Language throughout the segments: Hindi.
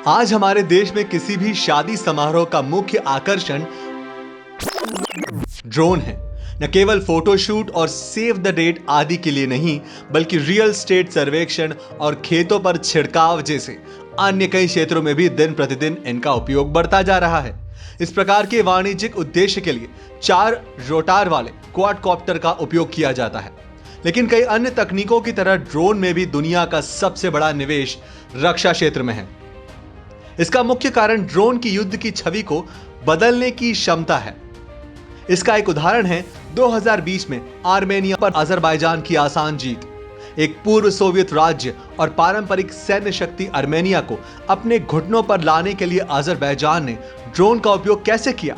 आज हमारे देश में किसी भी शादी समारोह का मुख्य आकर्षण ड्रोन है। न केवल फोटोशूट और सेव द डेट आदि के लिए नहीं, बल्कि रियल स्टेट सर्वेक्षण और खेतों पर छिड़काव जैसे अन्य कई क्षेत्रों में भी दिन प्रतिदिन इनका उपयोग बढ़ता जा रहा है। इस प्रकार के वाणिज्यिक उद्देश्य के लिए 4 रोटार वाले क्वाडकॉप्टर का उपयोग किया जाता है। लेकिन कई अन्य तकनीकों की तरह ड्रोन में भी दुनिया का सबसे बड़ा निवेश रक्षा क्षेत्र में है। इसका मुख्य कारण ड्रोन की युद्ध की छवि को बदलने की क्षमता है। इसका एक उदाहरण है 2020 में आर्मेनिया पर अजरबैजान की आसान जीत। एक पूर्व सोवियत राज्य और पारंपरिक सैन्य शक्ति आर्मेनिया को अपने घुटनों पर लाने के लिए अजरबैजान ने ड्रोन का उपयोग कैसे किया?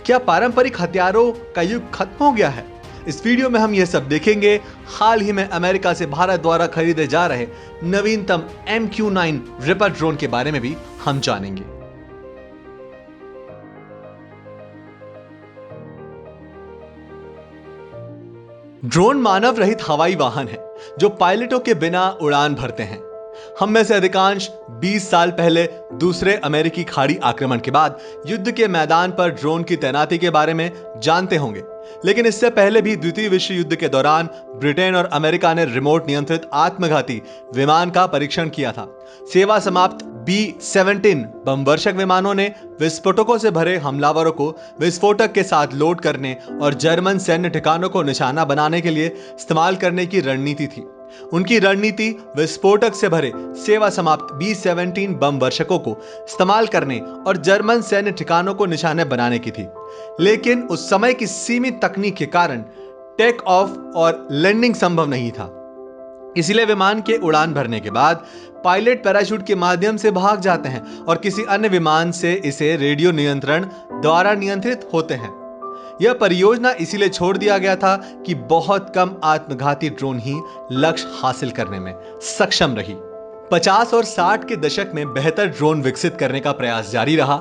क्या पारंपरिक हथियारों का युग खत्म हो गया है? इस वीडियो में हम यह सब देखेंगे। हाल ही में अमेरिका से भारत द्वारा खरीदे जा रहे नवीनतम MQ-9 रिपर ड्रोन के बारे में भी हम जानेंगे। ड्रोन मानव रहित हवाई वाहन है जो पायलटों के बिना उड़ान भरते हैं। हम में से अधिकांश 20 साल पहले दूसरे अमेरिकी खाड़ी आक्रमण के बाद युद्ध के मैदान पर ड्रोन की तैनाती के बारे में जानते होंगे। लेकिन इससे पहले भी द्वितीय विश्व युद्ध के दौरान ब्रिटेन और अमेरिका ने रिमोट नियंत्रित आत्मघाती विमान का परीक्षण किया था। सेवा समाप्त B-17 बमवर्षक विमानों ने विस्फोटकों से भरे हमलावरों को विस्फोटक के साथ लोड करने और जर्मन सैन्य ठिकानों को निशाना बनाने के लिए इस्तेमाल करने की रणनीति थी। उनकी रणनीति विस्फोटक से भरे सेवा समाप्त B-17 बम वर्षकों को इस्तेमाल करने और जर्मन सैन्य ठिकानों को निशाने बनाने की थी। लेकिन उस समय की सीमित तकनीक के कारण टेक ऑफ और लैंडिंग संभव नहीं था। इसलिए विमान के उड़ान भरने के बाद पायलट पैराशूट के माध्यम से भाग जाते हैं और किसी अन्य विमान से इसे रेडियो नियंत्रण द्वारा नियंत्रित होते हैं। यह परियोजना इसीलिए छोड़ दिया गया था कि बहुत कम आत्मघाती ड्रोन ही लक्ष्य हासिल करने में सक्षम रही। 50 और 60 के दशक में बेहतर ड्रोन विकसित करने का प्रयास जारी रहा।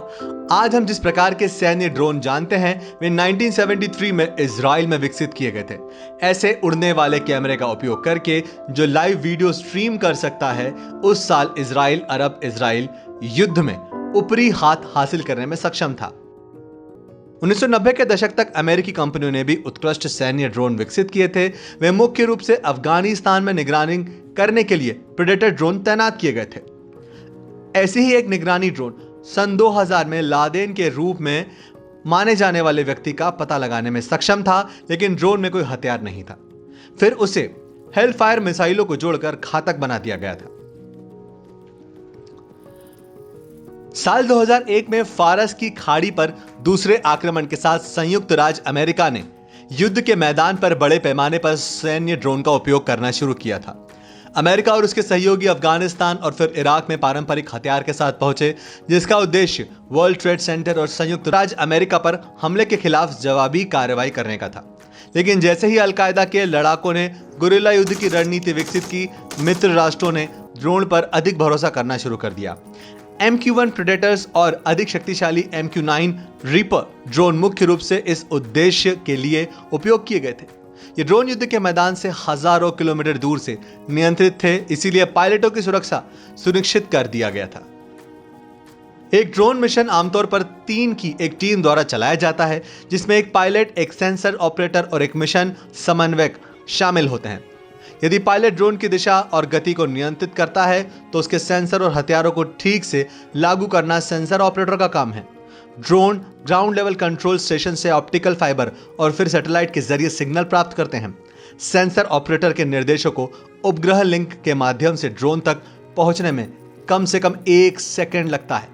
आज हम जिस प्रकार के सैन्य ड्रोन जानते हैं वे 1973 में इजराइल में विकसित किए गए थे। ऐसे उड़ने वाले कैमरे का उपयोग करके जो लाइव वीडियो स्ट्रीम कर सकता है, उस साल इजराइल अरब इजराइल युद्ध में ऊपरी हाथ हासिल करने में सक्षम था। 1990 के दशक तक अमेरिकी कंपनियों ने भी उत्कृष्ट सैन्य ड्रोन विकसित किए थे। वे मुख्य रूप से अफगानिस्तान में निगरानी करने के लिए प्रेडेटर ड्रोन तैनात किए गए थे। ऐसे ही एक निगरानी ड्रोन सन 2000 में लादेन के रूप में माने जाने वाले व्यक्ति का पता लगाने में सक्षम था, लेकिन ड्रोन में कोई हथियार नहीं था। फिर उसे हेलफायर मिसाइलों को जोड़कर घातक बना दिया गया था। साल 2001 में फारस की खाड़ी पर दूसरे आक्रमण के साथ संयुक्त राज्य अमेरिका ने युद्ध के मैदान पर बड़े पैमाने पर सैन्य ड्रोन का उपयोग करना शुरू किया था। अमेरिका और उसके सहयोगी अफगानिस्तान और फिर इराक में पारंपरिक हथियार के साथ पहुंचे, जिसका उद्देश्य वर्ल्ड ट्रेड सेंटर और संयुक्त राज्य अमेरिका पर हमले के खिलाफ जवाबी कार्रवाई करने का था। लेकिन जैसे ही अलकायदा के लड़ाकों ने गुरिल्ला युद्ध की रणनीति विकसित की, मित्र राष्ट्रों ने ड्रोन पर अधिक भरोसा करना शुरू कर दिया। MQ-1 प्रेडेटर्स और अधिक शक्तिशाली MQ-9 रीपर ड्रोन मुख्य रूप से इस उद्देश्य के लिए उपयोग किए गए थे। ये ड्रोन युद्ध के मैदान से हजारों किलोमीटर दूर से नियंत्रित थे, इसीलिए पायलटों की सुरक्षा सुनिश्चित कर दिया गया था। एक ड्रोन मिशन आमतौर पर 3 की एक टीम द्वारा चलाया जाता है, जिसमें एक पायलट, एक सेंसर ऑपरेटर और एक मिशन समन्वयक शामिल होते हैं। यदि पायलट ड्रोन की दिशा और गति को नियंत्रित करता है तो उसके सेंसर और हथियारों को ठीक से लागू करना सेंसर ऑपरेटर का काम है। Drone ground level control station से ऑप्टिकल फाइबर और फिर सैटेलाइट के जरिए सिग्नल प्राप्त करते हैं। सेंसर ऑपरेटर के निर्देशों को उपग्रह लिंक के माध्यम से ड्रोन तक पहुंचने में कम से कम 1 सेकंड लगता है।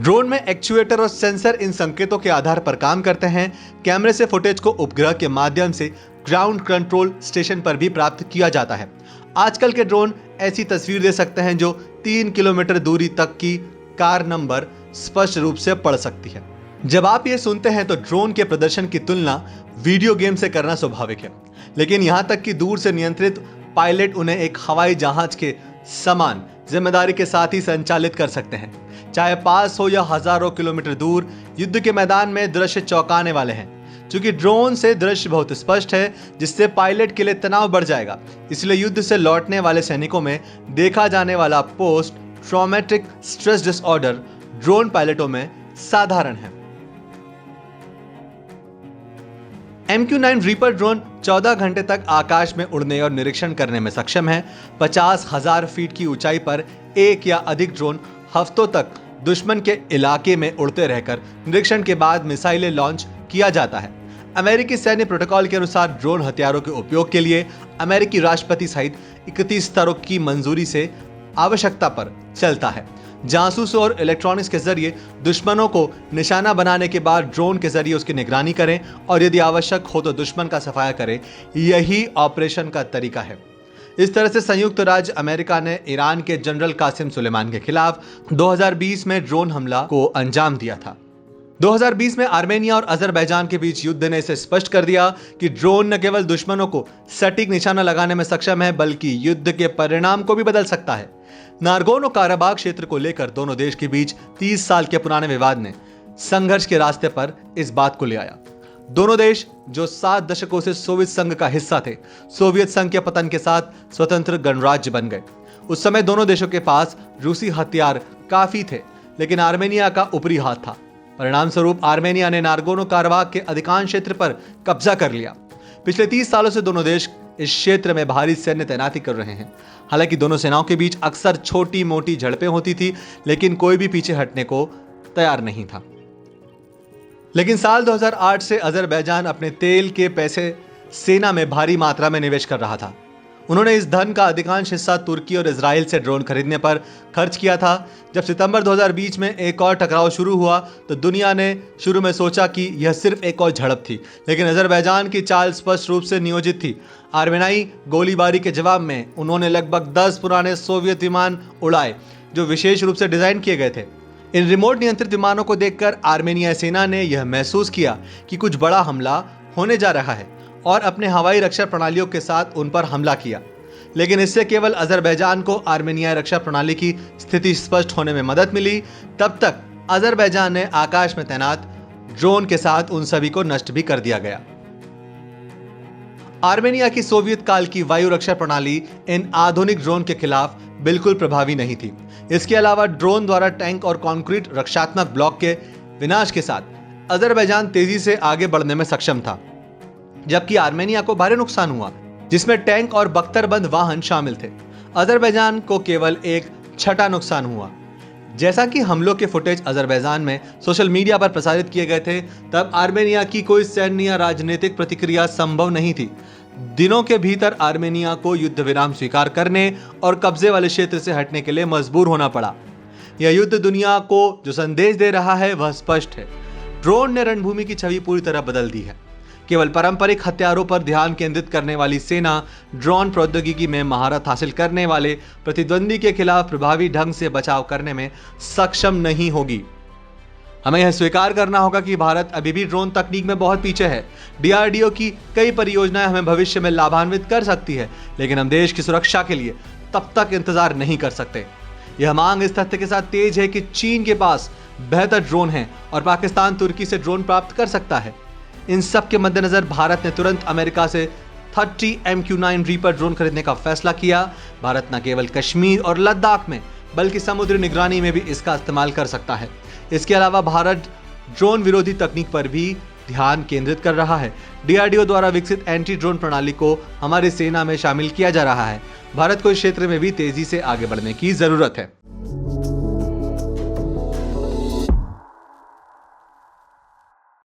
ड्रोन में एक्चुएटर और सेंसर इन संकेतों के आधार पर काम करते हैं। कैमरे से फुटेज को उपग्रह के माध्यम से ग्राउंड कंट्रोल स्टेशन पर भी प्राप्त किया जाता है। आजकल के ड्रोन ऐसी तस्वीर दे सकते हैं जो 3 किलोमीटर दूरी तक की कार नंबर स्पष्ट रूप से पढ़ सकती है। जब आप ये सुनते हैं तो ड्रोन के प्रदर्शन की तुलना वीडियो गेम से करना स्वाभाविक है, लेकिन यहां तक कि दूर से नियंत्रित पायलट उन्हें एक हवाई जहाज के समान जिम्मेदारी के साथ ही संचालित कर सकते हैं। चाहे पास हो या हजारों किलोमीटर दूर, युद्ध के मैदान में दृश्य चौंकाने वाले हैं। चूंकि ड्रोन से दृश्य बहुत स्पष्ट है, जिससे पायलट के लिए तनाव बढ़ जाएगा, इसलिए युद्ध से लौटने वाले सैनिकों में देखा जाने वाला post traumatic stress disorder drone पायलटों में साधारण है। MQ-9 रीपर ड्रोन 14 घंटे तक आकाश में उड़ने और निरीक्षण करने में सक्षम है। 50,000 फीट की ऊंचाई पर एक या अधिक ड्रोन हफ्तों तक दुश्मन के इलाके में उड़ते रहकर निरीक्षण के बाद मिसाइलें लॉन्च किया जाता है। अमेरिकी सैन्य प्रोटोकॉल के अनुसार ड्रोन हथियारों के उपयोग के लिए अमेरिकी राष्ट्रपति सहित 31 स्तरों की मंजूरी से आवश्यकता पर चलता है। जासूसों और इलेक्ट्रॉनिक्स के जरिए दुश्मनों को निशाना बनाने के बाद ड्रोन के जरिए उसकी निगरानी करें और यदि आवश्यक हो तो दुश्मन का सफाया करें, यही ऑपरेशन का तरीका है। इस तरह से संयुक्त राज्य अमेरिका ने ईरान के जनरल कासिम सुलेमान के खिलाफ 2020 में ड्रोन हमला को अंजाम दिया था। 2020 में आर्मेनिया और अजरबैजान के बीच युद्ध ने इसे स्पष्ट कर दिया कि ड्रोन न केवल दुश्मनों को सटीक निशाना लगाने में सक्षम है बल्कि युद्ध के परिणाम को भी बदल सकता है। नारगोनो काराबाग क्षेत्र को लेकर दोनों देश के बीच 30 साल के पुराने विवाद ने संघर्ष के रास्ते पर इस बात को ले आया। दोनों देश जो 7 दशकों से सोवियत संघ का हिस्सा थे, सोवियत संघ के पतन के साथ स्वतंत्र गणराज्य बन गए। उस समय दोनों देशों के पास रूसी हथियार काफी थे, लेकिन आर्मेनिया का ऊपरी हाथ था। परिणाम स्वरूप आर्मेनिया ने नारगोनो काराबाग के अधिकांश क्षेत्र पर कब्जा कर लिया। पिछले 30 सालों से दोनों देश इस क्षेत्र में भारी सैन्य तैनाती कर रहे हैं। हालांकि दोनों सेनाओं के बीच अक्सर छोटी मोटी झड़पें होती थी, लेकिन कोई भी पीछे हटने को तैयार नहीं था। लेकिन साल 2008 से अजरबैजान अपने तेल के पैसे सेना में भारी मात्रा में निवेश कर रहा था। उन्होंने इस धन का अधिकांश हिस्सा तुर्की और इजराइल से ड्रोन खरीदने पर खर्च किया था। जब सितंबर 2020 में एक और टकराव शुरू हुआ तो दुनिया ने शुरू में सोचा कि यह सिर्फ एक और झड़प थी, लेकिन अजरबैजान की चाल स्पष्ट रूप से नियोजित थी। आर्मेनियाई गोलीबारी के जवाब में उन्होंने लगभग 10 पुराने सोवियत विमान उड़ाए जो विशेष रूप से डिजाइन किए गए थे। इन रिमोट नियंत्रित विमानों को देखकर आर्मेनियाई सेना ने यह महसूस किया कि कुछ बड़ा हमला होने जा रहा है और अपने हवाई रक्षा प्रणालियों के साथ उन पर हमला किया। लेकिन इससे केवल अजरबैजान को आर्मेनियाई रक्षा प्रणाली की स्थिति स्पष्ट होने में मदद मिली। तब तक अजरबैजान ने आकाश में तैनात ड्रोन के साथ उन सभी को नष्ट भी कर दिया गया। आर्मेनिया की सोवियत काल की वायु रक्षा प्रणाली इन आधुनिक ड्रोन के खिलाफ बिल्कुल प्रभावी नहीं थी। इसके अलावा ड्रोन द्वारा टैंक और कंक्रीट रक्षात्मक ब्लॉक के विनाश के साथ अजरबैजान तेजी से आगे बढ़ने में सक्षम था, जबकि आर्मेनिया को भारी नुकसान हुआ, जिसमें टैंक और बख्तरबंद वाहन शामिल थे। अजरबैजान को केवल एक छठा नुकसान हुआ। जैसा कि हमलों के फुटेज अजरबैजान में सोशल मीडिया पर प्रसारित किए गए थे, तब आर्मेनिया की कोई सैन्य या राजनीतिक प्रतिक्रिया संभव नहीं थी। दिनों के भीतर आर्मेनिया को युद्ध विराम स्वीकार करने और कब्जे वाले क्षेत्र से हटने के लिए मजबूर होना पड़ा। यह युद्ध दुनिया को जो संदेश दे रहा है वह स्पष्ट है। ड्रोन ने रणभूमि की छवि पूरी तरह बदल दी है। केवल पारंपरिक हथियारों पर ध्यान केंद्रित करने वाली सेना ड्रोन प्रौद्योगिकी में महारत हासिल करने वाले प्रतिद्वंदी के खिलाफ प्रभावी ढंग से बचाव करने में सक्षम नहीं होगी। हमें यह स्वीकार करना होगा कि भारत अभी भी ड्रोन तकनीक में बहुत पीछे है। DRDO की कई परियोजनाएं हमें भविष्य में लाभान्वित कर सकती है, लेकिन हम देश की सुरक्षा के लिए तब तक इंतजार नहीं कर सकते। यह मांग इस तथ्य के साथ तेज है कि चीन के पास बेहतर ड्रोन है और पाकिस्तान तुर्की से ड्रोन प्राप्त कर सकता है। इन सब के मद्देनजर भारत ने तुरंत अमेरिका से 30 MQ-9 रीपर ड्रोन खरीदने का फैसला किया। भारत न केवल कश्मीर और लद्दाख में बल्कि समुद्री निगरानी में भी इसका इस्तेमाल कर सकता है। इसके अलावा भारत ड्रोन विरोधी तकनीक पर भी ध्यान केंद्रित कर रहा है। DRDO द्वारा विकसित एंटी ड्रोन प्रणाली को हमारी सेना में शामिल किया जा रहा है। भारत को इस क्षेत्र में भी तेजी से आगे बढ़ने की जरूरत है।